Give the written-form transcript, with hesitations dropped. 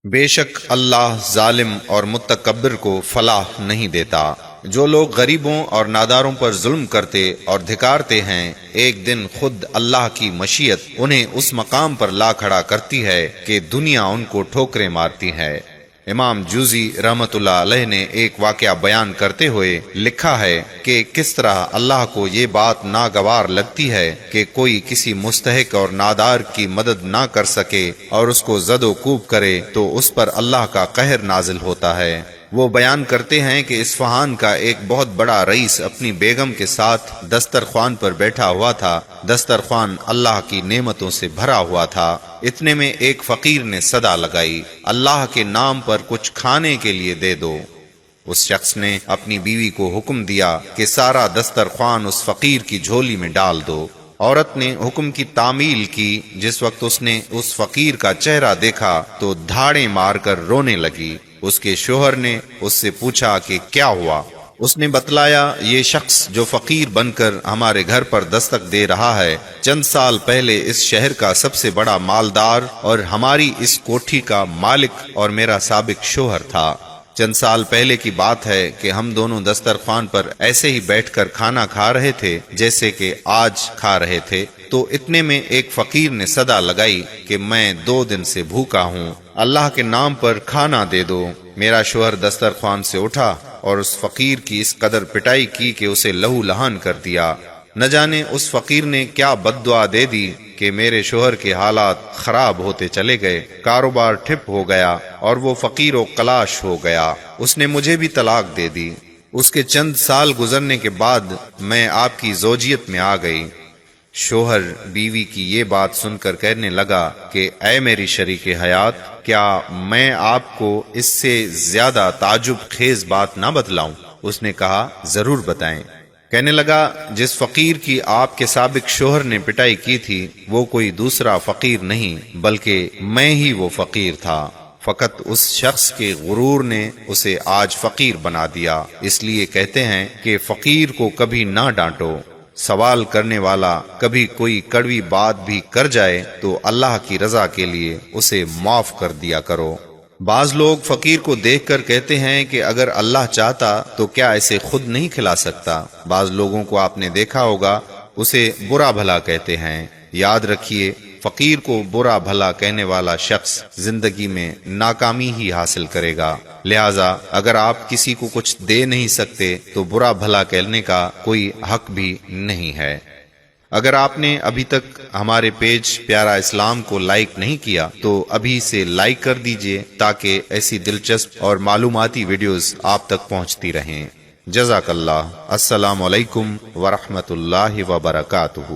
بے شک اللہ ظالم اور متکبر کو فلاح نہیں دیتا۔ جو لوگ غریبوں اور ناداروں پر ظلم کرتے اور دھکارتے ہیں، ایک دن خود اللہ کی مشیت انہیں اس مقام پر لا کھڑا کرتی ہے کہ دنیا ان کو ٹھوکریں مارتی ہے۔ امام جوزی رحمت اللہ علیہ نے ایک واقعہ بیان کرتے ہوئے لکھا ہے کہ کس طرح اللہ کو یہ بات ناگوار لگتی ہے کہ کوئی کسی مستحق اور نادار کی مدد نہ کر سکے اور اس کو زد و کوب کرے تو اس پر اللہ کا قہر نازل ہوتا ہے۔ وہ بیان کرتے ہیں کہ اصفہان کا ایک بہت بڑا رئیس اپنی بیگم کے ساتھ دسترخوان پر بیٹھا ہوا تھا۔ دسترخوان اللہ کی نعمتوں سے بھرا ہوا تھا۔ اتنے میں ایک فقیر نے صدا لگائی، اللہ کے نام پر کچھ کھانے کے لیے دے دو۔ اس شخص نے اپنی بیوی کو حکم دیا کہ سارا دسترخوان اس فقیر کی جھولی میں ڈال دو۔ عورت نے حکم کی تعمیل کی۔ جس وقت اس نے اس فقیر کا چہرہ دیکھا تو دھاڑیں مار کر رونے لگی۔ اس کے شوہر نے اس سے پوچھا کہ کیا ہوا؟ اس نے بتلایا، یہ شخص جو فقیر بن کر ہمارے گھر پر دستک دے رہا ہے، چند سال پہلے اس شہر کا سب سے بڑا مالدار اور ہماری اس کوٹھی کا مالک اور میرا سابق شوہر تھا۔ چند سال پہلے کی بات ہے کہ ہم دونوں دسترخوان پر ایسے ہی بیٹھ کر کھانا کھا رہے تھے جیسے کہ آج کھا رہے تھے، تو اتنے میں ایک فقیر نے صدا لگائی کہ میں 2 دن سے بھوکا ہوں، اللہ کے نام پر کھانا دے دو۔ میرا شوہر دسترخوان سے اٹھا اور اس فقیر کی اس قدر پٹائی کی کہ اسے لہو لہان کر دیا۔ نہ جانے اس فقیر نے کیا بد دعا دے دی کہ میرے شوہر کے حالات خراب ہوتے چلے گئے، کاروبار ٹھپ ہو گیا اور وہ فقیر و کلاش ہو گیا۔ اس نے مجھے بھی طلاق دے دی۔ اس کے چند سال گزرنے کے بعد میں آپ کی زوجیت میں آ گئی۔ شوہر بیوی کی یہ بات سن کر کہنے لگا کہ اے میری شریک حیات، کیا میں آپ کو اس سے زیادہ تعجب خیز بات نہ بتلاؤں؟ اس نے کہا ضرور بتائیں۔ کہنے لگا، جس فقیر کی آپ کے سابق شوہر نے پٹائی کی تھی وہ کوئی دوسرا فقیر نہیں بلکہ میں ہی وہ فقیر تھا، فقط اس شخص کے غرور نے اسے آج فقیر بنا دیا۔ اس لیے کہتے ہیں کہ فقیر کو کبھی نہ ڈانٹو۔ سوال کرنے والا کبھی کوئی کڑوی بات بھی کر جائے تو اللہ کی رضا کے لیے اسے معاف کر دیا کرو۔ بعض لوگ فقیر کو دیکھ کر کہتے ہیں کہ اگر اللہ چاہتا تو کیا اسے خود نہیں کھلا سکتا؟ بعض لوگوں کو آپ نے دیکھا ہوگا اسے برا بھلا کہتے ہیں۔ یاد رکھیے، فقیر کو برا بھلا کہنے والا شخص زندگی میں ناکامی ہی حاصل کرے گا۔ لہذا اگر آپ کسی کو کچھ دے نہیں سکتے تو برا بھلا کہنے کا کوئی حق بھی نہیں ہے۔ اگر آپ نے ابھی تک ہمارے پیج پیارا اسلام کو لائک نہیں کیا تو ابھی سے لائک کر دیجئے تاکہ ایسی دلچسپ اور معلوماتی ویڈیوز آپ تک پہنچتی رہیں۔ جزاک اللہ۔ السلام علیکم ورحمۃ اللہ وبرکاتہ۔